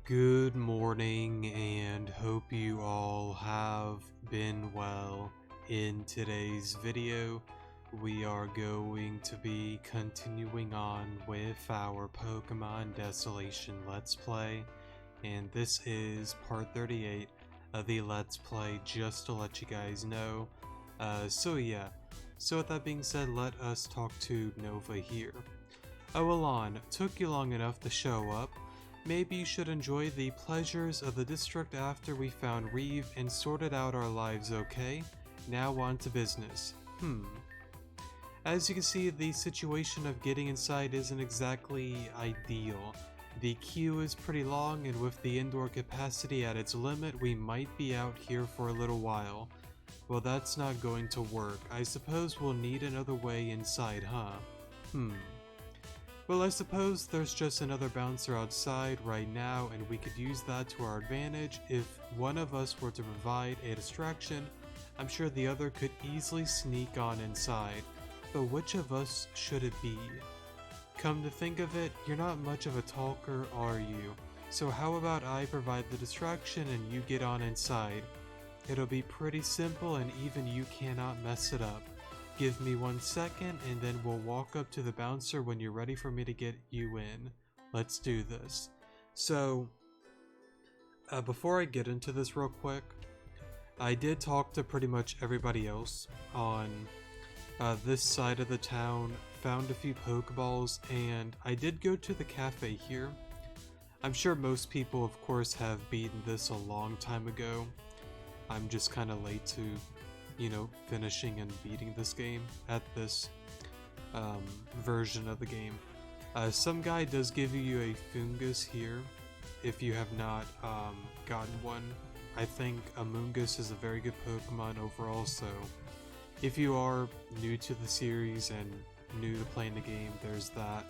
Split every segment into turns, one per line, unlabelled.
Good morning and hope you all have been well. In today's video, we are going to be continuing on with our Pokemon Desolation Let's Play, and this is part 38 of the Let's Play, just to let you guys know. So with that being said, let us talk to Nova here. Oh, Alon, took you long enough to show up. Maybe you should enjoy the pleasures of the district after we found Reeve and sorted out our lives, okay? Now on to business. As you can see, the situation of getting inside isn't exactly ideal. The queue is pretty long, and with the indoor capacity at its limit, we might be out here for a little while. Well, that's not going to work. I suppose we'll need another way inside, huh? Well, I suppose there's just another bouncer outside right now, and we could use that to our advantage. If one of us were to provide a distraction, I'm sure the other could easily sneak on inside. But which of us should it be? Come to think of it, you're not much of a talker, are you? So how about I provide the distraction and you get on inside? It'll be pretty simple and even you cannot mess it up. Give me 1 second and then we'll walk up to the bouncer when you're ready for me to get you in. Let's do this. So, before I get into this real quick, I did talk to pretty much everybody else on this side of the town, found a few Pokeballs, and I did go to the cafe here. I'm sure most people, of course, have beaten this a long time ago. I'm just kind of late to finishing and beating this game at this version of the game. Some guy does give you a fungus here if you have not gotten one. I think Amoonguss is a very good Pokemon overall, so if you are new to the series and new to playing the game, there's that.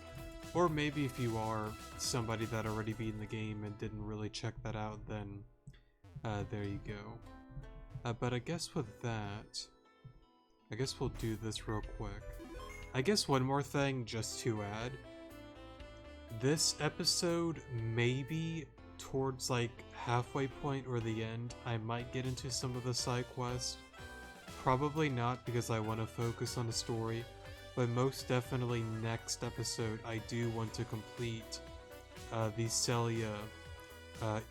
Or maybe if you are somebody that already beaten the game and didn't really check that out, then there you go. But I guess with that, I guess we'll do this real quick. I guess one more thing just to add. This episode, maybe towards like halfway point or the end, I might get into some of the side quests. Probably not because I want to focus on the story, but most definitely next episode I do want to complete the Celia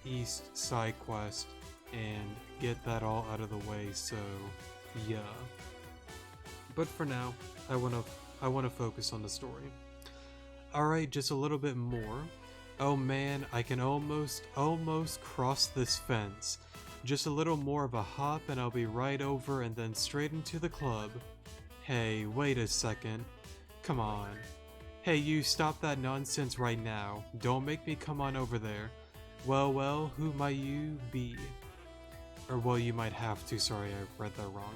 East side quest and get that all out of the way, so yeah. But for now, I wanna focus on the story. Alright, just a little bit more. Oh man, I can almost cross this fence. Just a little more of a hop and I'll be right over and then straight into the club. Hey, wait a second. Come on. Hey, you stop that nonsense right now. Don't make me come on over there. Well, who might you be? Or well, you might have to, sorry I read that wrong.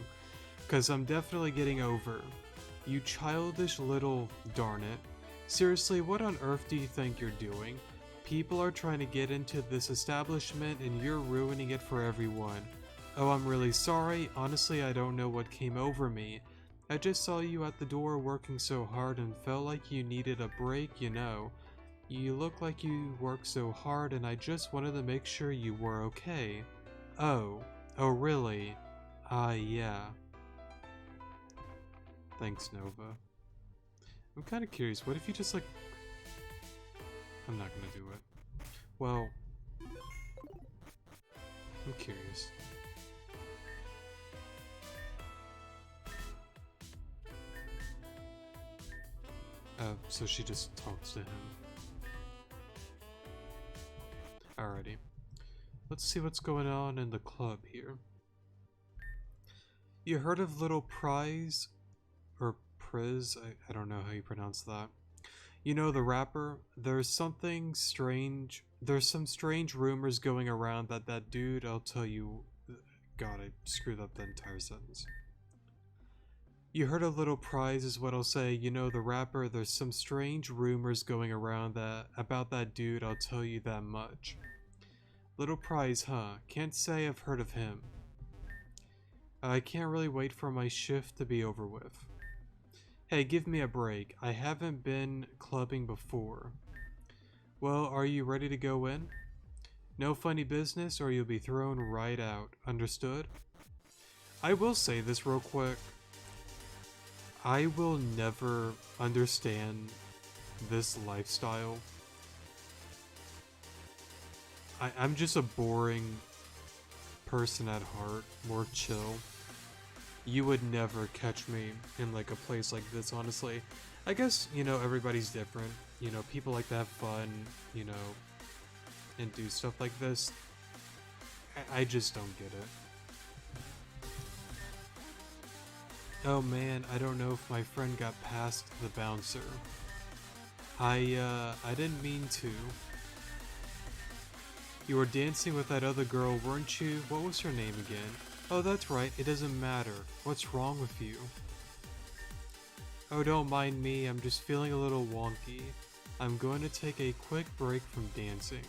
Cause I'm definitely getting over. You childish little darn it. Seriously, what on earth do you think you're doing? People are trying to get into this establishment and you're ruining it for everyone. Oh, I'm really sorry, honestly I don't know what came over me. I just saw you at the door working so hard and felt like you needed a break, you know. You look like you work so hard and I just wanted to make sure you were okay. Oh really? Yeah. Thanks, Nova. I'm kind of curious, what if you just like... I'm not gonna do it. Well... I'm curious. So she just talks to him. Alrighty. Let's see what's going on in the club here. You heard of Little Prize? Or Priz? I don't know how you pronounce that. You know the rapper? There's some strange rumors going around that dude, I'll tell you... God, I screwed up the entire sentence. You heard of Little Prize is what I'll say. You know the rapper? There's some strange rumors going around about that dude, I'll tell you that much. Little Prize, huh? Can't say I've heard of him. I can't really wait for my shift to be over with. Hey, give me a break. I haven't been clubbing before. Well, are you ready to go in? No funny business or you'll be thrown right out. Understood? I will say this real quick. I will never understand this lifestyle. I'm just a boring person at heart, more chill. You would never catch me in like a place like this, honestly. I guess, you know, everybody's different. You know, people like to have fun, you know, and do stuff like this. I just don't get it. Oh man, I don't know if my friend got past the bouncer. I didn't mean to. You were dancing with that other girl, weren't you? What was her name again? Oh, that's right, it doesn't matter. What's wrong with you? Oh, don't mind me, I'm just feeling a little wonky. I'm going to take a quick break from dancing.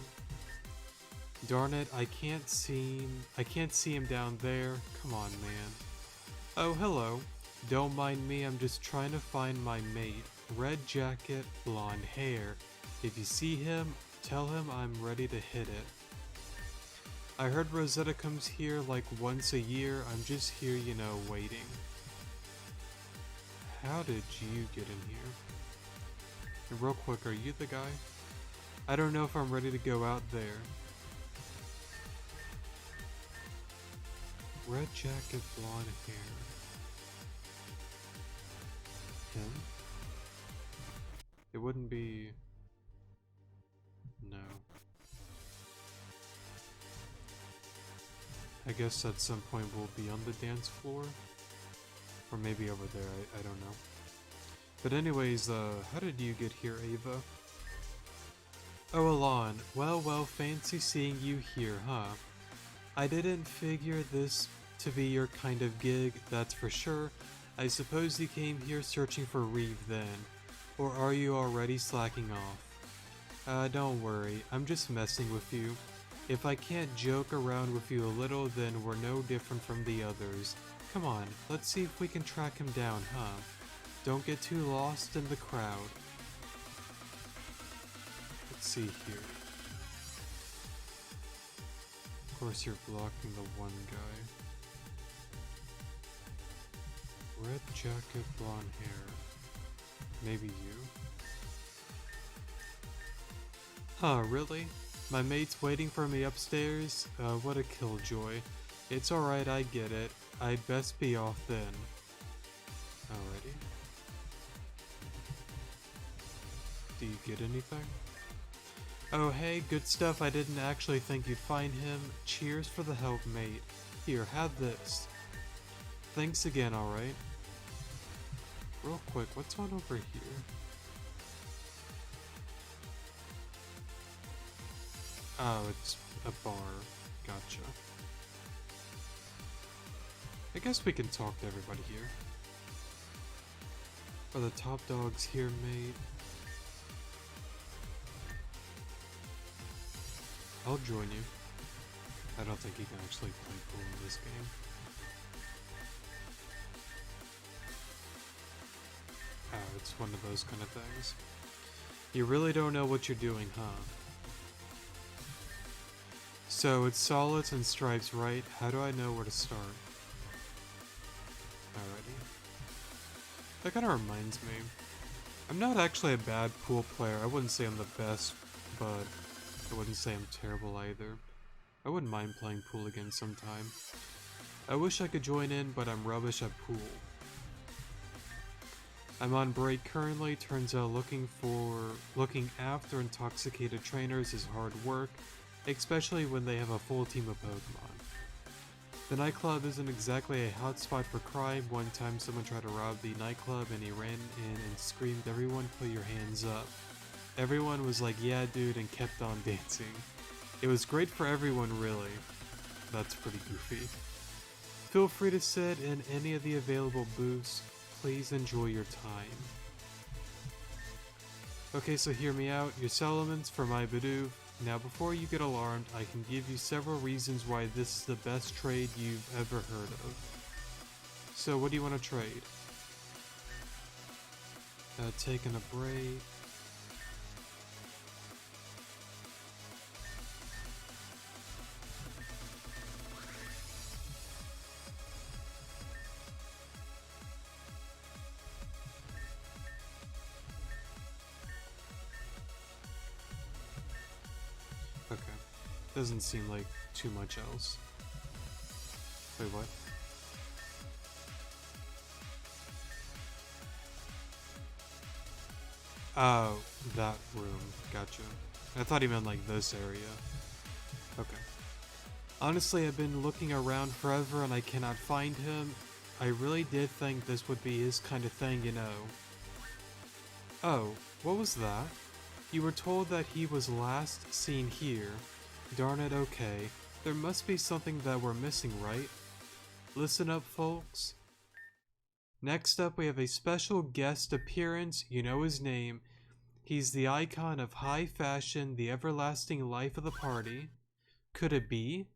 Darn it, I can't see him down there. Come on, man. Oh, hello. Don't mind me, I'm just trying to find my mate. Red jacket, blonde hair. If you see him, tell him I'm ready to hit it. I heard Rosetta comes here like once a year. I'm just here, you know, waiting. How did you get in here? And real quick, are you the guy? I don't know if I'm ready to go out there. Red jacket, blonde hair. Him? It wouldn't be... No. I guess at some point we'll be on the dance floor. Or maybe over there, I don't know. But anyways, how did you get here, Ava? Oh, Alon. Well, fancy seeing you here, huh? I didn't figure this to be your kind of gig, that's for sure. I suppose you came here searching for Reeve then. Or are you already slacking off? Don't worry, I'm just messing with you. If I can't joke around with you a little, then we're no different from the others. Come on, let's see if we can track him down, huh? Don't get too lost in the crowd. Let's see here. Of course you're blocking the one guy. Red jacket, blonde hair. Maybe you? Huh, really? My mate's waiting for me upstairs? What a killjoy. It's alright, I get it. I'd best be off then. Alrighty. Do you get anything? Oh hey, good stuff. I didn't actually think you'd find him. Cheers for the help, mate. Here, have this. Thanks again, alright? Real quick, what's on over here? Oh, it's a bar. Gotcha. I guess we can talk to everybody here. Are the top dogs here, mate? I'll join you. I don't think you can actually play pool in this game. Oh, it's one of those kind of things. You really don't know what you're doing, huh? So it's solids and stripes, right? How do I know where to start? Alrighty. That kind of reminds me. I'm not actually a bad pool player. I wouldn't say I'm the best, but I wouldn't say I'm terrible either. I wouldn't mind playing pool again sometime. I wish I could join in, but I'm rubbish at pool. I'm on break currently. Turns out looking after intoxicated trainers is hard work, especially when they have a full team of Pokemon. The nightclub isn't exactly a hotspot for crime. One time someone tried to rob the nightclub and he ran in and screamed, "Everyone put your hands up." Everyone was like, "Yeah dude," and kept on dancing. It was great for everyone, really. That's pretty goofy. Feel free to sit in any of the available booths. Please enjoy your time. Okay, so hear me out. Your settlements for my Bidoof. Now before you get alarmed, I can give you several reasons why this is the best trade you've ever heard of. So what do you want to trade? Taking a break. Doesn't seem like too much else. Wait, what? Oh, that room. Gotcha. I thought he meant like this area. Okay. Honestly, I've been looking around forever and I cannot find him. I really did think this would be his kind of thing, you know. Oh, what was that? You were told that he was last seen here. Darn it, okay. There must be something that we're missing, right? Listen up, folks. Next up, we have a special guest appearance. You know his name. He's the icon of high fashion, the everlasting life of the party. Could it be?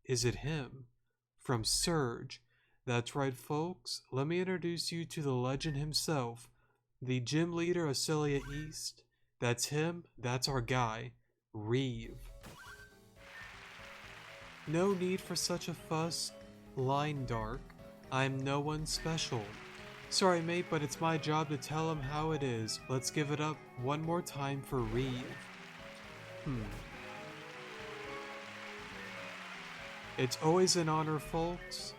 Is it him? From Surge. That's right, folks. Let me introduce you to the legend himself, the gym leader of Celia East. That's him. That's our guy, Reeve. No need for such a fuss. Line Dark. I'm no one special. Sorry, mate, but it's my job to tell him how it is. Let's give it up one more time for Reeve. It's always an honor, folks.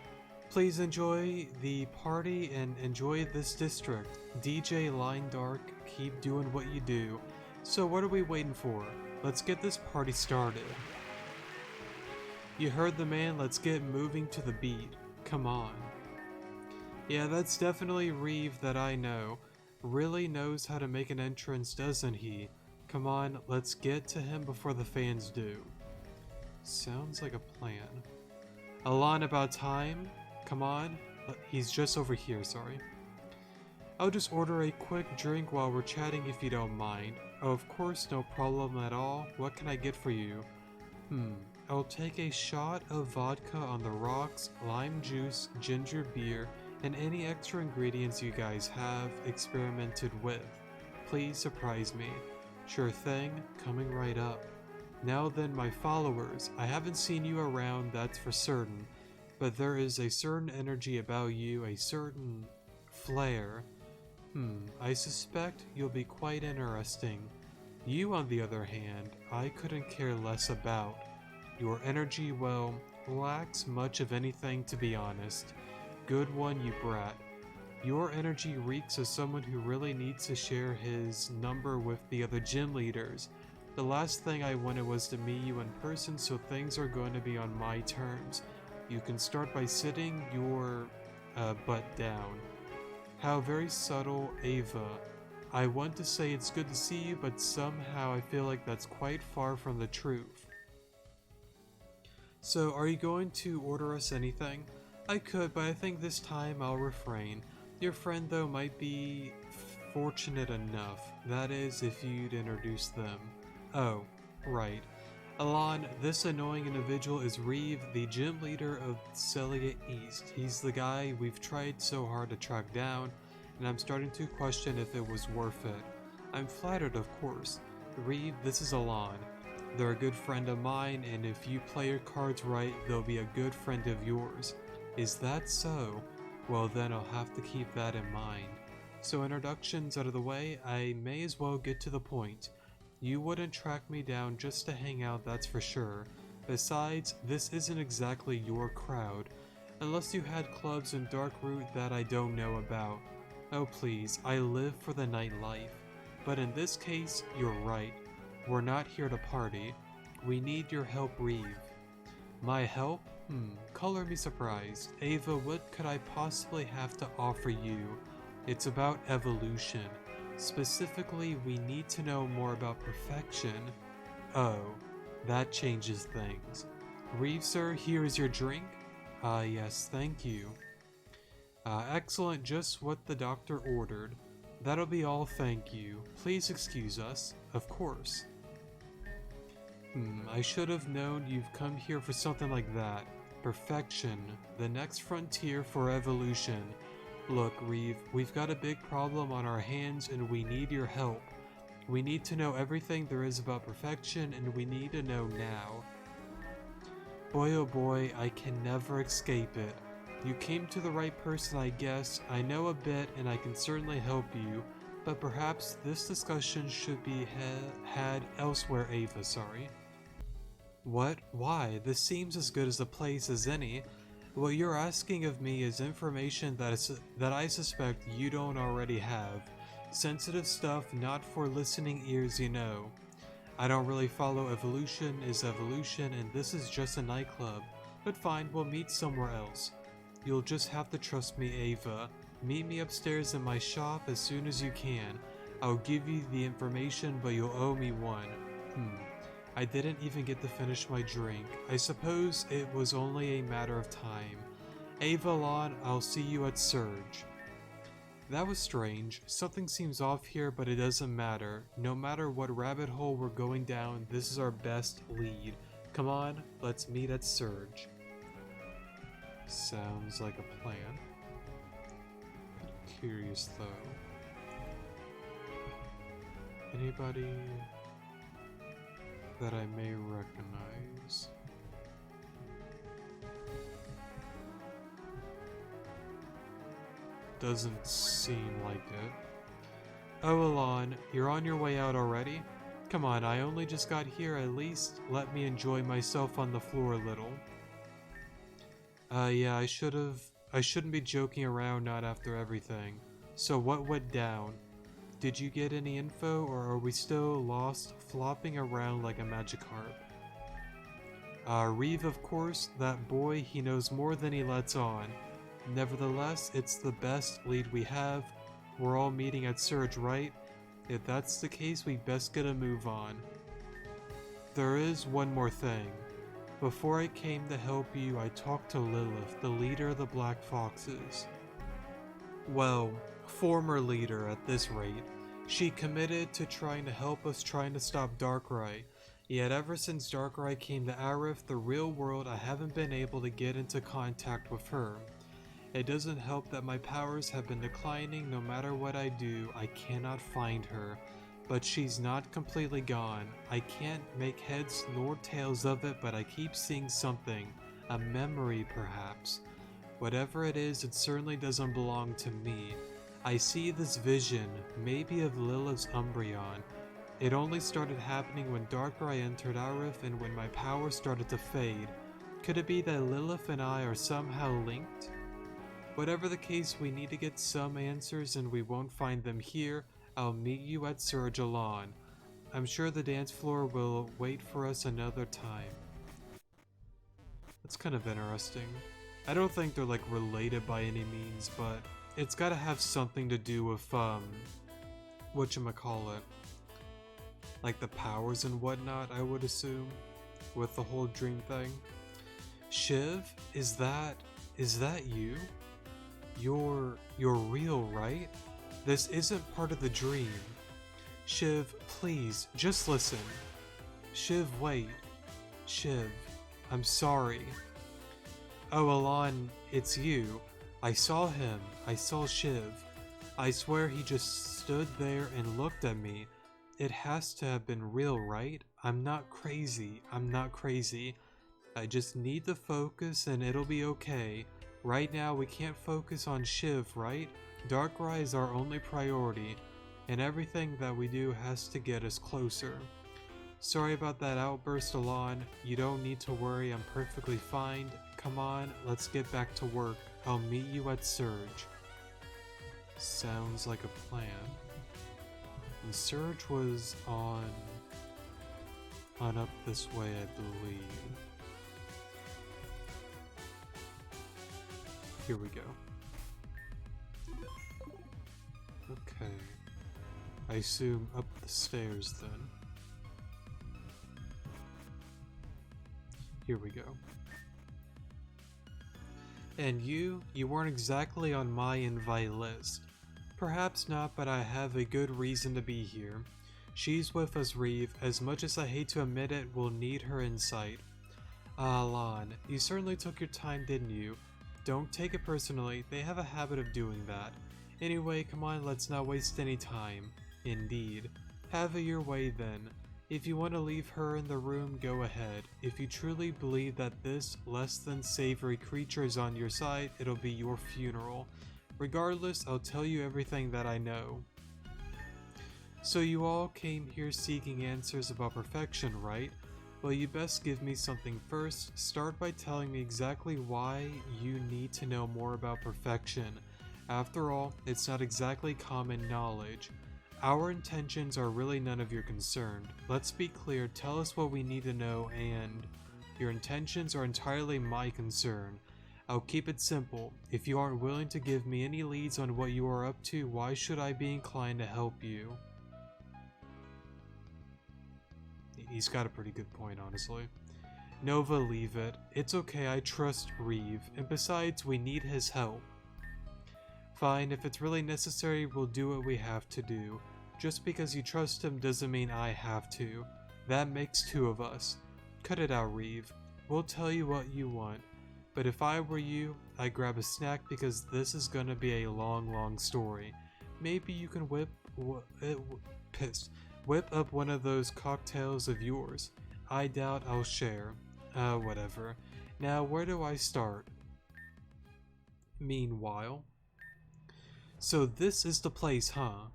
Please enjoy the party and enjoy this district. DJ Line Dark, keep doing what you do. So what are we waiting for? Let's get this party started. You heard the man, let's get moving to the beat. Come on. Yeah, that's definitely Reeve that I know. Really knows how to make an entrance, doesn't he? Come on, let's get to him before the fans do. Sounds like a plan. Alon, about time? Come on. He's just over here, sorry. I'll just order a quick drink while we're chatting if you don't mind. Oh, of course, no problem at all. What can I get for you? I'll take a shot of vodka on the rocks, lime juice, ginger beer, and any extra ingredients you guys have experimented with. Please surprise me. Sure thing, coming right up. Now then, my followers, I haven't seen you around, that's for certain, but there is a certain energy about you, a certain flair. I suspect you'll be quite interesting. You, on the other hand, I couldn't care less about. Your energy, well, lacks much of anything, to be honest. Good one, you brat. Your energy reeks of someone who really needs to share his number with the other gym leaders. The last thing I wanted was to meet you in person, so things are going to be on my terms. You can start by sitting your butt down. How very subtle, Ava. I want to say it's good to see you, but somehow I feel like that's quite far from the truth. So, are you going to order us anything? I could, but I think this time I'll refrain. Your friend, though, might be fortunate enough. That is, if you'd introduce them. Oh, right. Alon, this annoying individual is Reeve, the gym leader of Celia East. He's the guy we've tried so hard to track down, and I'm starting to question if it was worth it. I'm flattered, of course. Reeve, this is Alon. They're a good friend of mine, and if you play your cards right, they'll be a good friend of yours. Is that so? Well, then I'll have to keep that in mind. So introductions out of the way, I may as well get to the point. You wouldn't track me down just to hang out, that's for sure. Besides, this isn't exactly your crowd. Unless you had clubs in Darkroot that I don't know about. Oh please, I live for the nightlife. But in this case, you're right. We're not here to party. We need your help, Reeve. My help? Color me surprised. Ava, what could I possibly have to offer you? It's about evolution. Specifically, we need to know more about perfection. Oh, that changes things. Reeve, sir, here is your drink. Yes, thank you. Excellent, just what the doctor ordered. That'll be all, thank you. Please excuse us. Of course. I should have known you've come here for something like that. Perfection. The next frontier for evolution. Look, Reeve, we've got a big problem on our hands and we need your help. We need to know everything there is about perfection and we need to know now. Boy oh boy, I can never escape it. You came to the right person, I guess. I know a bit and I can certainly help you, but perhaps this discussion should be had elsewhere, Ava, sorry. What? Why? This seems as good as a place as any. What you're asking of me is information that I suspect you don't already have. Sensitive stuff not for listening ears, you know. I don't really follow evolution is evolution, and this is just a nightclub. But fine, we'll meet somewhere else. You'll just have to trust me, Ava. Meet me upstairs in my shop as soon as you can. I'll give you the information, but you'll owe me one. I didn't even get to finish my drink. I suppose it was only a matter of time. Ava Lon, I'll see you at Surge. That was strange. Something seems off here, but it doesn't matter. No matter what rabbit hole we're going down, this is our best lead. Come on, let's meet at Surge. Sounds like a plan. Curious though. Anybody that I may recognize? Doesn't seem like it. Oh, Alon, you're on your way out already? Come on, I only just got here. At least let me enjoy myself on the floor a little. Yeah, I shouldn't be joking around, not after everything. So what went down? Did you get any info, or are we still lost, flopping around like a Magikarp? Reeve, of course. That boy, he knows more than he lets on. Nevertheless, it's the best lead we have. We're all meeting at Surge, right? If that's the case, we best get a move on. There is one more thing. Before I came to help you, I talked to Lilith, the leader of the Black Foxes. Well, former leader at this rate. She committed to trying to help us trying to stop Darkrai. Yet ever since Darkrai came to Arif, the real world, I haven't been able to get into contact with her. It doesn't help that my powers have been declining. No matter what I do, I cannot find her. But she's not completely gone. I can't make heads nor tails of it, but I keep seeing something. A memory, perhaps. Whatever it is, it certainly doesn't belong to me. I see this vision, maybe of Lilith's Umbreon. It only started happening when Darkrai entered Arif and when my power started to fade. Could it be that Lilith and I are somehow linked? Whatever the case, we need to get some answers and we won't find them here. I'll meet you at Surge Alon. I'm sure the dance floor will wait for us another time. That's kind of interesting. I don't think they're like related by any means, but it's gotta have something to do with, whatchamacallit. Like the powers and whatnot, I would assume, with the whole dream thing. Shiv, is that you? You're real, right? This isn't part of the dream. Shiv, please, just listen. Shiv, wait. Shiv, I'm sorry. Oh, Alon, it's you. I saw him. I saw Shiv. I swear he just stood there and looked at me. It has to have been real, right? I'm not crazy. I'm not crazy. I just need to focus and it'll be okay. Right now we can't focus on Shiv, right? Darkrai is our only priority, and everything that we do has to get us closer. Sorry about that outburst, Alon. You don't need to worry, I'm perfectly fine. Come on, let's get back to work. I'll meet you at Surge. Sounds like a plan. And Surge was on up this way, I believe. Here we go. Okay. I assume up the stairs then. Here we go. And you weren't exactly on my invite list. Perhaps not, but I have a good reason to be here. She's with us, Reeve. As much as I hate to admit it, we'll need her insight. Lon, you certainly took your time, didn't you? Don't take it personally, they have a habit of doing that. Anyway, come on, let's not waste any time. Indeed. Have it your way then. If you want to leave her in the room, go ahead. If you truly believe that this less than savory creature is on your side, it'll be your funeral. Regardless, I'll tell you everything that I know. So you all came here seeking answers about perfection, right? Well, you best give me something first. Start by telling me exactly why you need to know more about perfection. After all, it's not exactly common knowledge. Our intentions are really none of your concern. Let's be clear, tell us what we need to know, and your intentions are entirely my concern. I'll keep it simple. If you aren't willing to give me any leads on what you are up to, why should I be inclined to help you? He's got a pretty good point, honestly. Nova, leave it. It's okay, I trust Reeve, and besides, we need his help. Fine, if it's really necessary, we'll do what we have to do. Just because you trust him doesn't mean I have to. That makes two of us. Cut it out, Reeve. We'll tell you what you want. But if I were you, I'd grab a snack because this is gonna be a long story. Maybe you can whip up one of those cocktails of yours. I doubt I'll share. Whatever. Now, where do I start? Meanwhile. So this is the place, huh?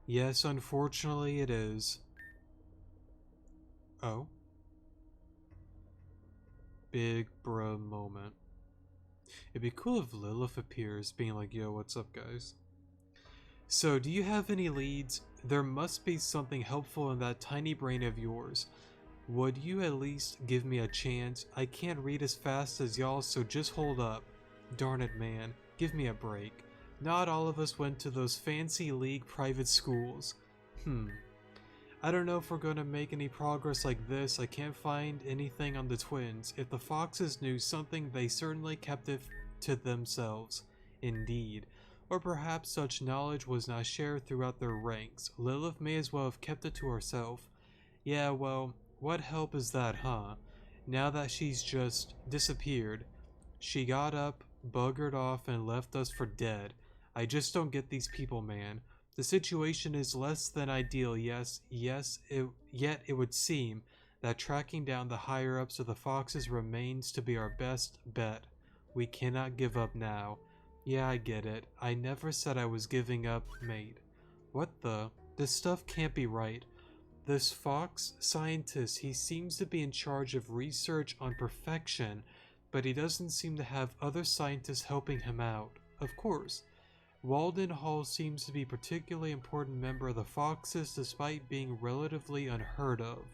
Yes, unfortunately it is. Oh. Big bruh moment. It'd be cool if Lilith appears, being like, yo, what's up, guys? So, do you have any leads? There must be something helpful in that tiny brain of yours. Would you at least give me a chance? I can't read as fast as y'all, so just hold up. Darn it, man. Give me a break. Not all of us went to those fancy league private schools. I don't know if we're gonna make any progress like this. I can't find anything on the twins. If the Foxes knew something, they certainly kept it to themselves. Indeed. Or perhaps such knowledge was not shared throughout their ranks. Lilith may as well have kept it to herself. Yeah, well, what help is that, huh? Now that she's just disappeared. She got up, buggered off, and left us for dead. I just don't get these people, man. The situation is less than ideal, yet it would seem that tracking down the higher-ups of the Foxes remains to be our best bet. We cannot give up now. Yeah, I get it. I never said I was giving up, mate. What the? This stuff can't be right. This Fox scientist, he seems to be in charge of research on perfection, but he doesn't seem to have other scientists helping him out. Of course. Walden Hall seems to be a particularly important member of the Foxes despite being relatively unheard of.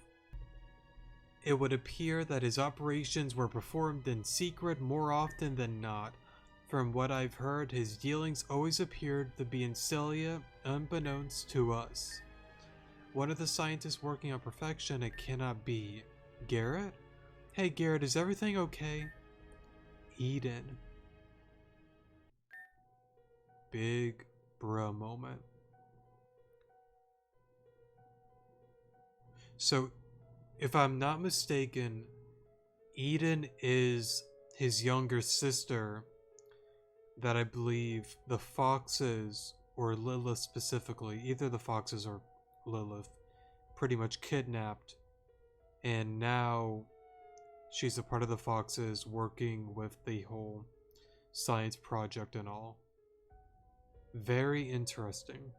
It would appear that his operations were performed in secret more often than not. From what I've heard, his dealings always appeared to be in Celia, unbeknownst to us. One of the scientists working on perfection, it cannot be. Garrett? Hey Garrett, is everything okay? Eden. Big bruh moment. So, if I'm not mistaken, Eden is his younger sister that I believe the Foxes, or Lilith specifically, either the Foxes or Lilith, pretty much kidnapped. And now she's a part of the Foxes working with the whole science project and all. Very interesting.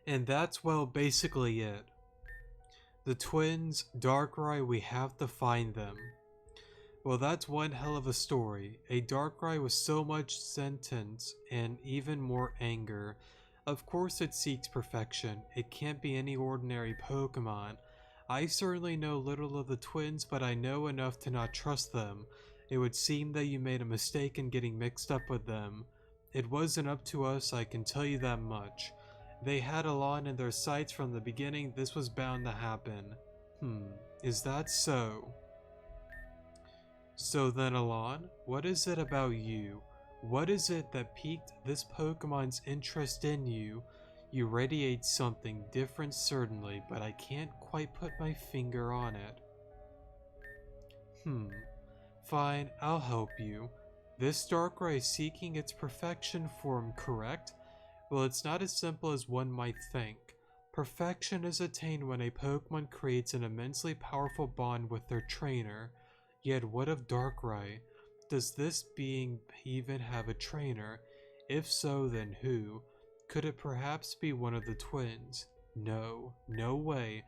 And that's, well, basically it. The twins, Darkrai, we have to find them. Well, that's one hell of a story. A Darkrai with so much sentence and even more anger. Of course it seeks perfection. It can't be any ordinary Pokemon. I certainly know little of the twins, but I know enough to not trust them. It would seem that you made a mistake in getting mixed up with them. It wasn't up to us, I can tell you that much. They had Alon in their sights from the beginning. This was bound to happen. Is that so? So then, Alon, what is it about you? What is it that piqued this Pokemon's interest in you? You radiate something different, certainly, but I can't quite put my finger on it. Fine, I'll help you. This Darkrai is seeking its perfection form, correct? Well, it's not as simple as one might think. Perfection is attained when a Pokemon creates an immensely powerful bond with their trainer. Yet what of Darkrai? Does this being even have a trainer? If so, then who? Could it perhaps be one of the twins? No, no way.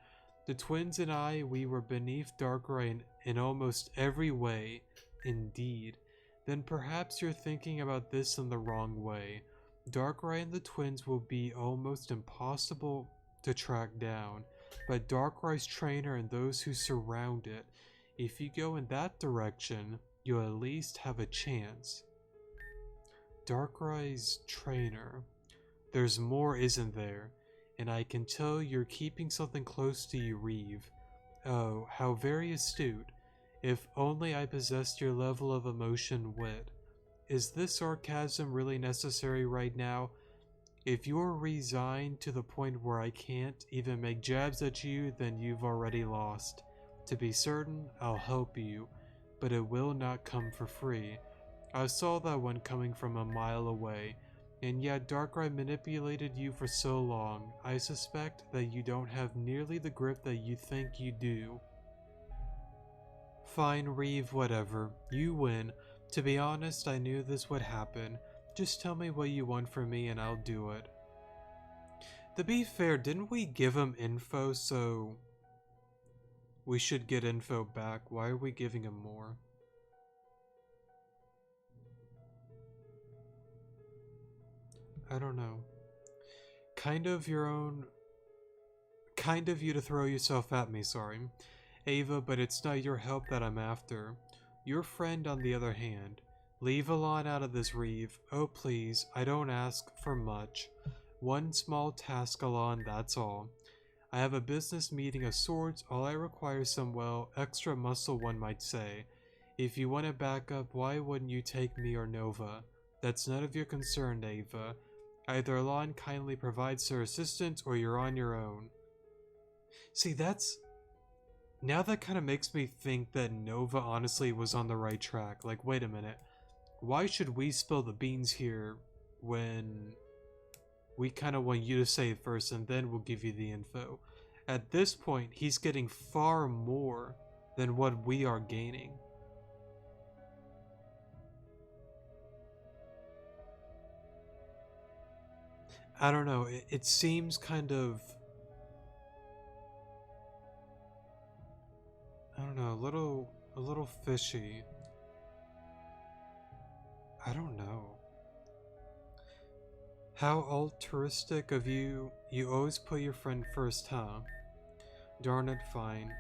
The The twins and I, we were beneath Darkrai in almost every way, indeed. Then perhaps you're thinking about this in the wrong way. Darkrai and the twins will be almost impossible to track down, but Darkrai's trainer and those who surround it, if you go in that direction, you'll at least have a chance. Darkrai's trainer. There's more, isn't there? And I can tell you're keeping something close to you, Reeve. Oh, how very astute. If only I possessed your level of emotion wit. Is this sarcasm really necessary right now? If you're resigned to the point where I can't even make jabs at you, then you've already lost. To be certain, I'll help you, but it will not come for free. I saw that one coming from a mile away, and yet Darkrai manipulated you for so long. I suspect that you don't have nearly the grip that you think you do. Fine, Reeve, whatever. You win. To be honest, I knew this would happen. Just tell me what you want from me and I'll do it. To be fair, didn't we give him info, so we should get info back? Why are we giving him more? I don't know. Kind of you to throw yourself at me, sorry. Ava, but it's not your help that I'm after. Your friend, on the other hand. Leave Alon out of this, Reeve. Oh, please, I don't ask for much. One small task, Alon, that's all. I have a business meeting of sorts. All I require is some, well, extra muscle, one might say. If you want a backup, why wouldn't you take me or Nova? That's none of your concern, Ava. Either Alon kindly provides her assistance, or you're on your own. See, now that kind of makes me think that Nova honestly was on the right track. Like, wait a minute. Why should we spill the beans here when we kind of want you to say it first and then we'll give you the info? At this point, he's getting far more than what we are gaining. I don't know, it seems kind of, I don't know, a little fishy. I don't know. How altruistic of you. You always put your friend first, huh? Darn it, fine.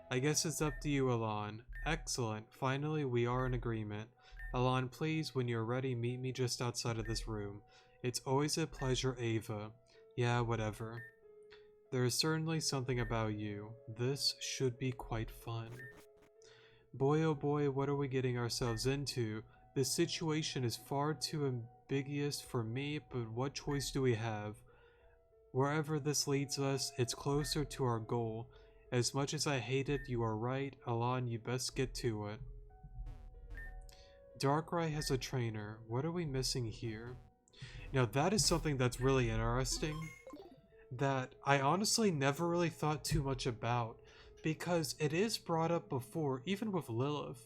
I guess it's up to you, Alon. Excellent. Finally, we are in agreement. Alon, please, when you're ready, meet me just outside of this room. It's always a pleasure, Ava. Yeah, whatever. There is certainly something about you. This should be quite fun. Boy, oh boy, what are we getting ourselves into? This situation is far too ambiguous for me, but what choice do we have? Wherever this leads us, it's closer to our goal. As much as I hate it, you are right. Alon, you best get to it. Darkrai has a trainer. What are we missing here? Now that is something that's really interesting, that I honestly never really thought too much about, because it is brought up before, even with Lilith,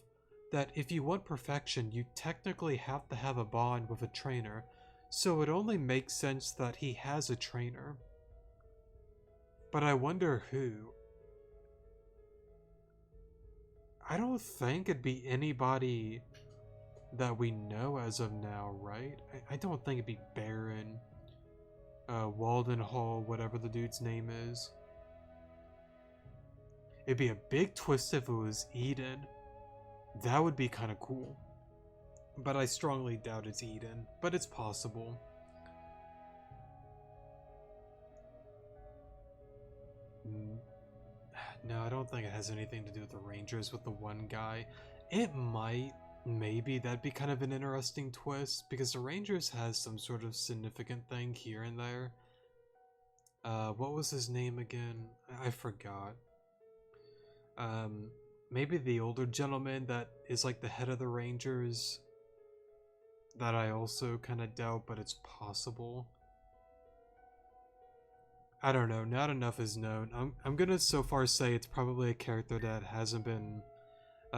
that if you want perfection, you technically have to have a bond with a trainer, so it only makes sense that he has a trainer. But I wonder who. I don't think it'd be anybody that we know as of now, right? I don't think it'd be Baron, Walden Hall, whatever the dude's name is. It'd be a big twist if it was Eden. That would be kind of cool. But I strongly doubt it's Eden. But it's possible. No, I don't think it has anything to do with the Rangers with the one guy. It might. Maybe. That'd be kind of an interesting twist. Because the Rangers has some sort of significant thing here and there. What was his name again? I forgot. Maybe the older gentleman that is like the head of the Rangers. That I also kind of doubt, but it's possible. I don't know, not enough is known. I'm gonna so far say it's probably a character that hasn't been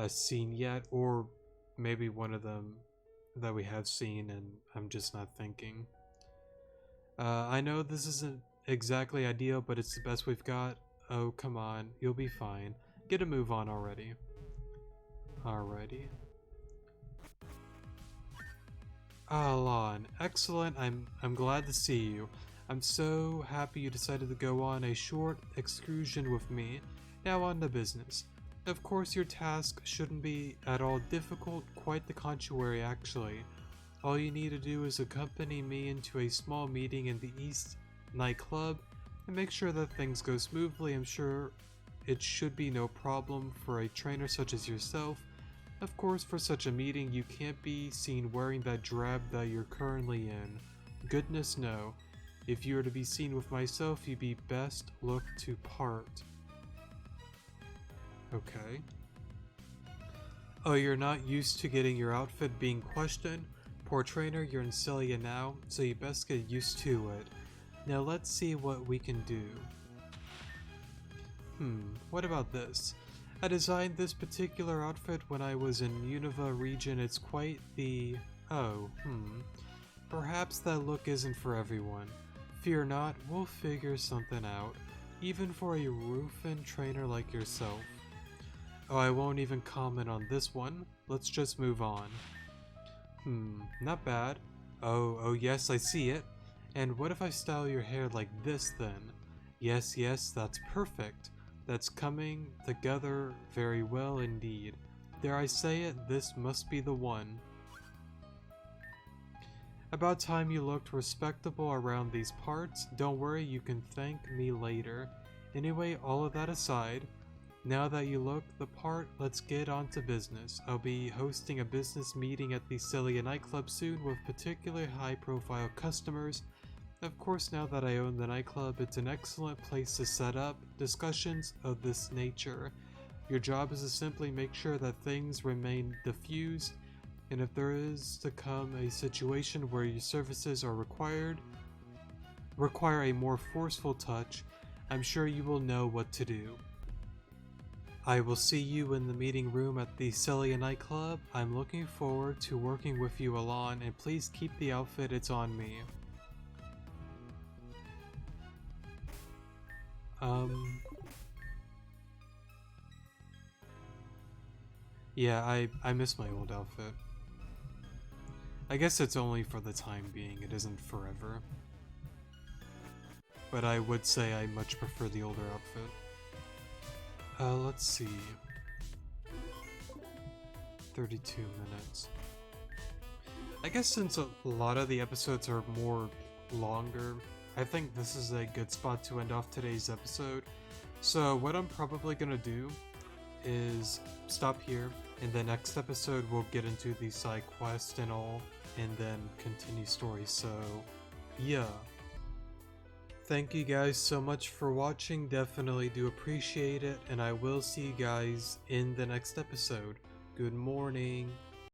seen yet, or maybe one of them that we have seen and I'm just not thinking. I know this isn't exactly ideal, but it's the best we've got. Oh, come on. You'll be fine. Get a move on already. Alrighty. Alon, excellent. I'm glad to see you. I'm so happy you decided to go on a short excursion with me. Now on to business. Of course, your task shouldn't be at all difficult, quite the contrary actually. All you need to do is accompany me into a small meeting in the East nightclub and make sure that things go smoothly. I'm sure it should be no problem for a trainer such as yourself. Of course, for such a meeting, you can't be seen wearing that drab that you're currently in. Goodness no. If you were to be seen with myself, you'd be best looked to part. Okay. Oh, you're not used to getting your outfit being questioned? Poor trainer, you're in Celia now, so you best get used to it. Now let's see what we can do. What about this? I designed this particular outfit when I was in Unova region. It's quite the... Perhaps that look isn't for everyone. Fear not, we'll figure something out, even for a roofing trainer like yourself. Oh, I won't even comment on this one. Let's just move on. Not bad. Oh yes, I see it. And what if I style your hair like this then? Yes, that's perfect. That's coming together very well indeed. Dare I say it, this must be the one. About time you looked respectable around these parts. Don't worry, you can thank me later. Anyway, all of that aside, now that you look the part, let's get on to business. I'll be hosting a business meeting at the Celia nightclub soon with particularly high-profile customers. Of course, now that I own the nightclub, it's an excellent place to set up discussions of this nature. Your job is to simply make sure that things remain diffused, and if there is to come a situation where your services are require a more forceful touch, I'm sure you will know what to do. I will see you in the meeting room at the Celia nightclub. I'm looking forward to working with you, Alon, and please keep the outfit, it's on me. Yeah, I miss my old outfit. I guess it's only for the time being, it isn't forever. But I would say I much prefer the older outfit. Let's see. 32 minutes. I guess since a lot of the episodes are more longer, I think this is a good spot to end off today's episode. So what I'm probably gonna do is stop here, and the next episode we'll get into the side quest and all, and then continue story. So yeah. Thank you guys so much for watching, definitely do appreciate it, and I will see you guys in the next episode. Good morning.